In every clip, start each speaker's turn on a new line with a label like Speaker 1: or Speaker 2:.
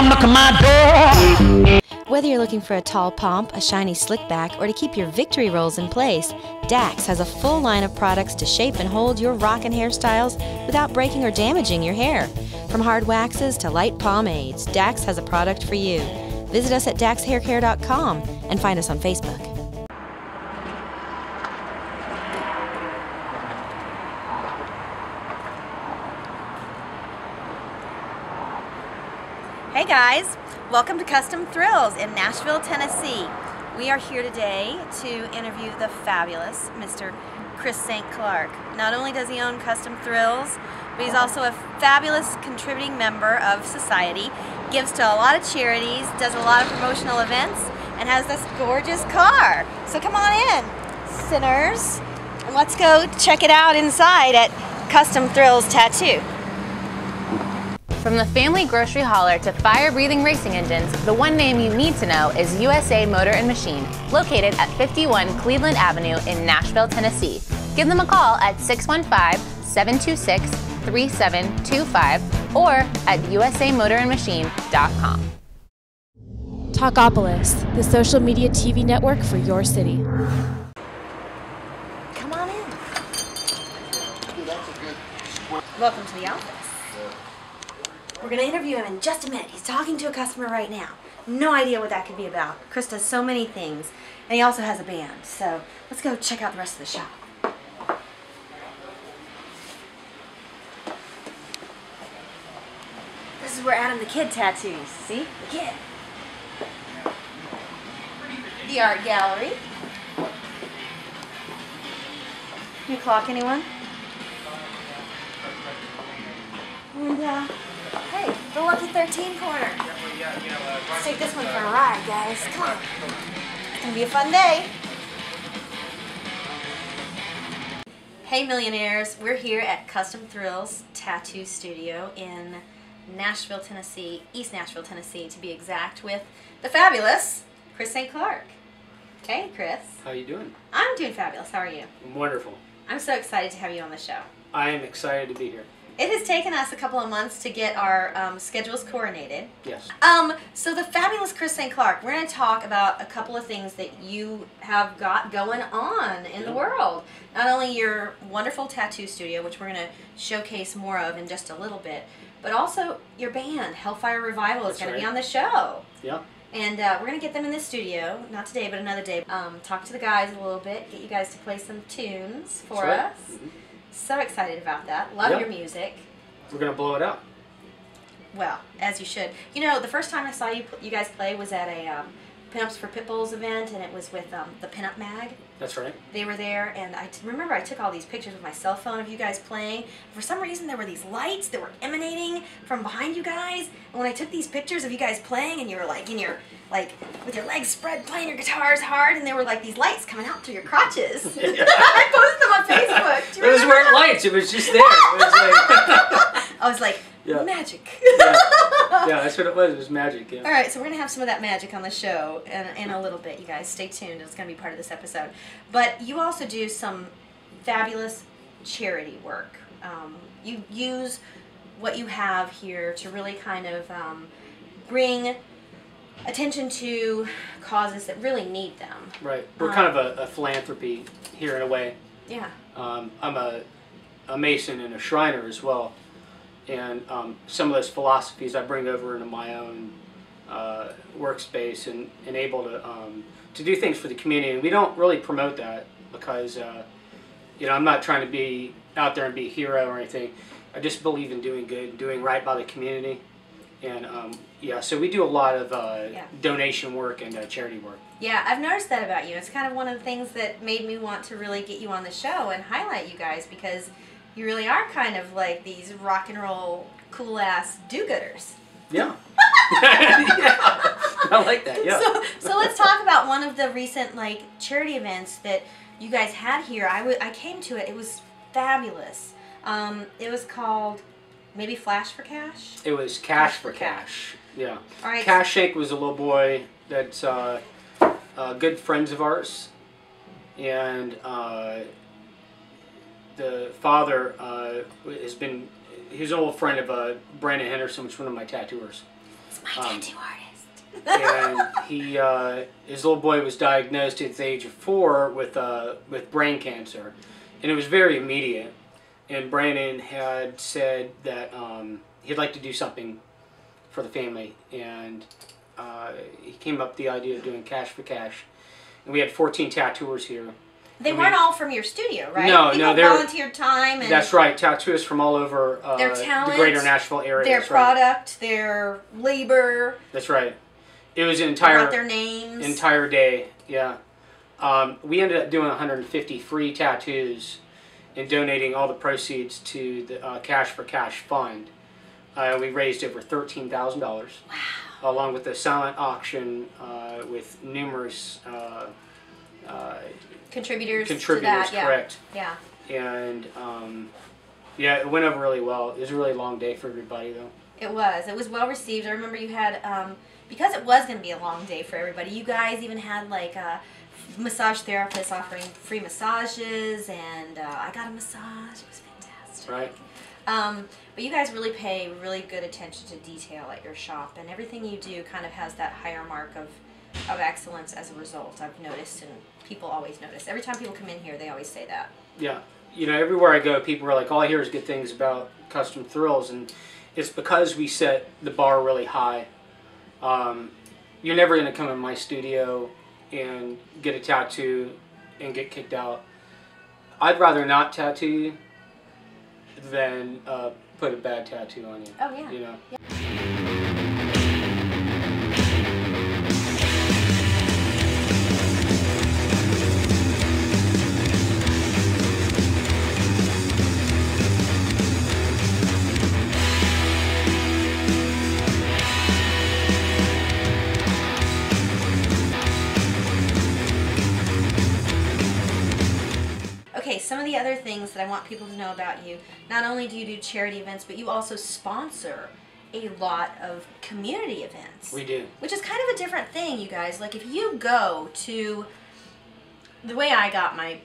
Speaker 1: knock on my door.
Speaker 2: Whether you're looking for a tall pomp, a shiny slick back, or to keep your victory rolls in place, Dax has a full line of products to shape and hold your rockin' hairstyles without breaking or damaging your hair. From hard waxes to light pomades, Dax has a product for you. Visit us at daxhaircare.com and find us on Facebook.
Speaker 3: Hey guys, welcome to Kustom Thrills in Nashville, Tennessee. We are here today to interview the fabulous Mr. Chris St. Clark. Not only does he own Kustom Thrills, but he's also a fabulous contributing member of society, gives to a lot of charities, does a lot of promotional events, and has this gorgeous car. So come on in, sinners, and let's go check it out inside at Kustom Thrills Tattoo.
Speaker 4: From the family grocery hauler to fire-breathing racing engines, the one name you need to know is USA Motor and Machine, located at 51 Cleveland Avenue in Nashville, Tennessee. Give them a call at 615-726-3725 or at usamotorandmachine.com.
Speaker 5: Talkapolis, the social media TV network for your city.
Speaker 3: Come on in. Welcome to the office. We're going to interview him in just a minute. He's talking to a customer right now. No idea what that could be about. Chris does so many things, and he also has a band. So let's go check out the rest of the shop. This is where Adam the Kid tattoos. See? The Kid. The art gallery. Can you clock anyone? And hey, the Lucky 13 corner. Let's take this one for a ride, guys. Come on. It's gonna be a fun day. Hey millionaires, we're here at Kustom Thrills Tattoo Studio in Nashville, Tennessee, East Nashville, Tennessee to be exact, with the fabulous Chris St. Clark. Hey Chris.
Speaker 6: How you doing?
Speaker 3: I'm doing fabulous. How are you?
Speaker 6: Wonderful.
Speaker 3: I'm so excited to have you on the show.
Speaker 6: I am excited to be here.
Speaker 3: It has taken us a couple of months to get our schedules coordinated.
Speaker 6: Yes.
Speaker 3: So the fabulous Chris St. Clark, we're going to talk about a couple of things that you have got going on in the world. Not only your wonderful tattoo studio, which we're going to showcase more of in just a little bit, but also your band, Hellfire Revival, is going to be on the show.
Speaker 6: Yeah.
Speaker 3: And we're going to get them in the studio, not today, but another day. Talk to the guys a little bit, get you guys to play some tunes for us. Mm-hmm. So excited about that. Love your music.
Speaker 6: We're going to blow it out.
Speaker 3: Well, as you should. You know, the first time I saw you guys play was at a Pinups for Pitbulls event, and it was with the Pinup Mag.
Speaker 6: That's right.
Speaker 3: They were there, and I remember I took all these pictures with my cell phone of you guys playing. For some reason, there were these lights that were emanating from behind you guys, and when I took these pictures of you guys playing, and you were like in your, like, with your legs spread, playing your guitars hard, and there were like these lights coming out through your crotches. I posted them on Facebook. Do you
Speaker 6: Those weren't
Speaker 3: that?
Speaker 6: lights, it was just there. It was like
Speaker 3: I was like, magic.
Speaker 6: Yeah, that's what it was. It was magic, yeah.
Speaker 3: All right, so we're going to have some of that magic on the show in a little bit, you guys. Stay tuned. It's going to be part of this episode. But you also do some fabulous charity work. You use what you have here to really kind of bring attention to causes that really need them.
Speaker 6: Right. We're kind of a philanthropy here in a way.
Speaker 3: Yeah.
Speaker 6: I'm a Mason and a Shriner as well. And some of those philosophies I bring over into my own workspace and able to do things for the community. And we don't really promote that because, you know, I'm not trying to be out there and be a hero or anything. I just believe in doing good, doing right by the community. And yeah, so we do a lot of donation work and charity work.
Speaker 3: Yeah, I've noticed that about you. It's kind of one of the things that made me want to really get you on the show and highlight you guys, because you really are kind of like these rock and roll, cool-ass do-gooders.
Speaker 6: Yeah. Yeah. I like that, yeah.
Speaker 3: So let's talk about one of the recent charity events that you guys had here. I came to it. It was fabulous. It was called maybe Flash for Cash?
Speaker 6: It was Cash for Cash. Yeah.
Speaker 3: All right.
Speaker 6: Cash Shake was a little boy that's good friends of ours. And the father has been, he's an old friend of Brandon Henderson, which is one of my tattooers.
Speaker 3: It's my tattoo artist.
Speaker 6: And he, his little boy was diagnosed at the age of 4 with brain cancer, and it was very immediate. And Brandon had said that he'd like to do something for the family, and he came up with the idea of doing Cash for Cash. And we had 14 tattooers here.
Speaker 3: They weren't all from your studio, right?
Speaker 6: No,
Speaker 3: People
Speaker 6: they're
Speaker 3: volunteered time. And
Speaker 6: that's right, tattooists from all over
Speaker 3: their talent,
Speaker 6: the greater Nashville area.
Speaker 3: Their
Speaker 6: that's right.
Speaker 3: product, their labor.
Speaker 6: That's right. It was an
Speaker 3: Brought their names.
Speaker 6: entire day, yeah. We ended up doing 150 free tattoos and donating all the proceeds to the Cash for Cash fund. We raised over $13,000.
Speaker 3: Wow.
Speaker 6: Along with a silent auction with numerous
Speaker 3: contributors to
Speaker 6: contributors,
Speaker 3: that, yeah.
Speaker 6: correct.
Speaker 3: Yeah.
Speaker 6: And yeah, it went over really well. It was a really long day for everybody, though.
Speaker 3: It was. It was well received. I remember you had, because it was going to be a long day for everybody, you guys even had like massage therapists offering free massages, and I got a massage. It was fantastic.
Speaker 6: Right.
Speaker 3: But you guys really pay really good attention to detail at your shop, and everything you do kind of has that higher mark of excellence as a result, I've noticed, and people always notice. Every time people come in here, they always say that.
Speaker 6: Yeah. You know, everywhere I go, people are like, all I hear is good things about Kustom Thrills, and it's because we set the bar really high. You're never going to come in my studio and get a tattoo and get kicked out. I'd rather not tattoo you than put a bad tattoo on you.
Speaker 3: Oh, yeah.
Speaker 6: You know?
Speaker 3: Yeah. Okay, some of the other things that I want people to know about you, not only do you do charity events, but you also sponsor a lot of community events.
Speaker 6: We do.
Speaker 3: Which is kind of a different thing, you guys. Like, if you go to, the way I got my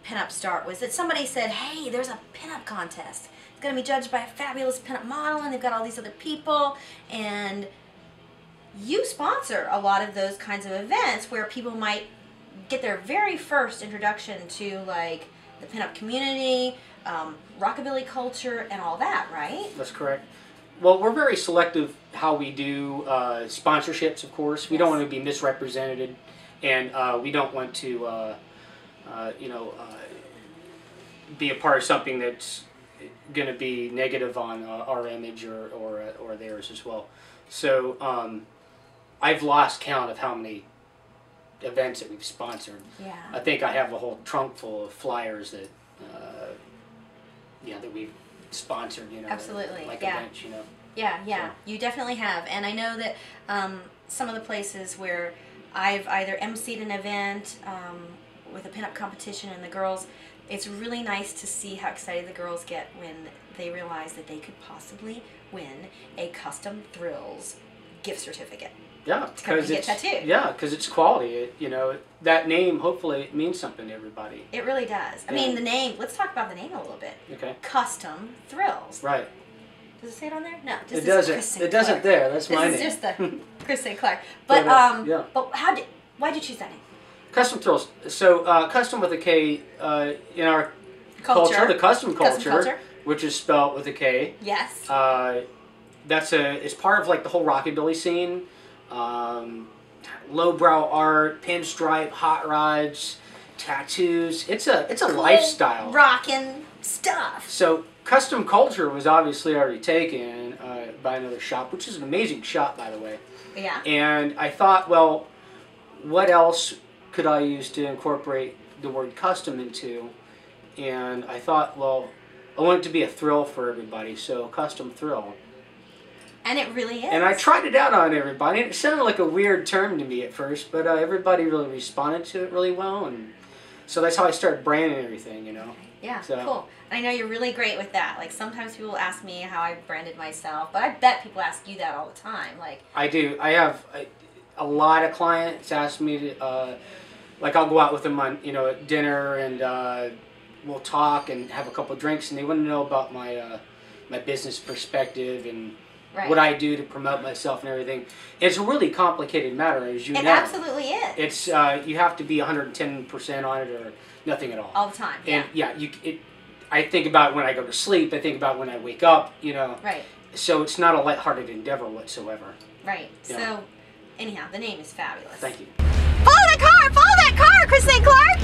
Speaker 3: pinup start was that somebody said, hey, there's a pinup contest. It's going to be judged by a fabulous pinup model, and they've got all these other people, and you sponsor a lot of those kinds of events where people might get their very first introduction to, like, the pinup community, rockabilly culture, and all that, right?
Speaker 6: That's correct. Well, we're very selective how we do sponsorships, of course. We don't want to be misrepresented, and we don't want to, you know, be a part of something that's going to be negative on our image or theirs as well. So I've lost count of how many events that we've sponsored.
Speaker 3: Yeah.
Speaker 6: I think I have a whole trunk full of flyers that, yeah, that we've sponsored. You know,
Speaker 3: Absolutely.
Speaker 6: like
Speaker 3: Yeah.
Speaker 6: events. You know.
Speaker 3: Yeah, yeah,
Speaker 6: So.
Speaker 3: you definitely have. And I know that some of the places where I've either emceed an event with a pinup competition and the girls, it's really nice to see how excited the girls get when they realize that they could possibly win a Kustom Thrills gift certificate.
Speaker 6: Yeah,
Speaker 3: To come and
Speaker 6: because
Speaker 3: get
Speaker 6: it's
Speaker 3: tattooed.
Speaker 6: yeah, because it's quality. It, you know, that name hopefully it means something to everybody.
Speaker 3: It really does. I
Speaker 6: Yeah.
Speaker 3: meing, the name, let's talk about the name a little bit.
Speaker 6: Okay.
Speaker 3: Kustom Thrills.
Speaker 6: Right.
Speaker 3: Does it say it on there? No.
Speaker 6: It
Speaker 3: Chris
Speaker 6: doesn't.
Speaker 3: St.
Speaker 6: It doesn't
Speaker 3: Clark.
Speaker 6: there. That's my
Speaker 3: This
Speaker 6: name.
Speaker 3: is just the Chris St. Clark. But
Speaker 6: yeah.
Speaker 3: but why'd you choose that name?
Speaker 6: Kustom Thrills. So custom with a K in our culture, the custom culture, which is spelled with a K.
Speaker 3: Yes.
Speaker 6: It's part of like the whole rockabilly scene. Lowbrow art, pinstripe, hot rods, tattoos. It's a
Speaker 3: Cool,
Speaker 6: lifestyle.
Speaker 3: Rockin' stuff.
Speaker 6: So custom culture was obviously already taken by another shop, which is an amazing shop, by the way.
Speaker 3: Yeah.
Speaker 6: And I thought, well, what else could I use to incorporate the word custom into? And I thought, well, I want it to be a thrill for everybody, so Kustom Thrill.
Speaker 3: And it really is.
Speaker 6: And I tried it out on everybody, and it sounded like a weird term to me at first, but everybody really responded to it really well, and so that's how I started branding everything, you know.
Speaker 3: Yeah,
Speaker 6: So.
Speaker 3: cool. And I know you're really great with that. Like, sometimes people ask me how I branded myself, but I bet people ask you that all the time. Like,
Speaker 6: I do. I have a lot of clients ask me to, like, I'll go out with them on, you know, at dinner, and we'll talk and have a couple drinks, and they want to know about my my business perspective and
Speaker 3: Right.
Speaker 6: what I do to promote myself and everything. It's a really complicated matter, as you know.
Speaker 3: It absolutely is.
Speaker 6: It's you have to be 110% on it or nothing at all.
Speaker 3: All the time.
Speaker 6: And yeah, I think about when I go to sleep. I think about when I wake up. You know.
Speaker 3: Right.
Speaker 6: So it's not a lighthearted endeavor whatsoever.
Speaker 3: Right.
Speaker 6: Yeah.
Speaker 3: So, anyhow, the name is fabulous.
Speaker 6: Thank you.
Speaker 3: Follow that car! Follow that car, Chris St. Clark!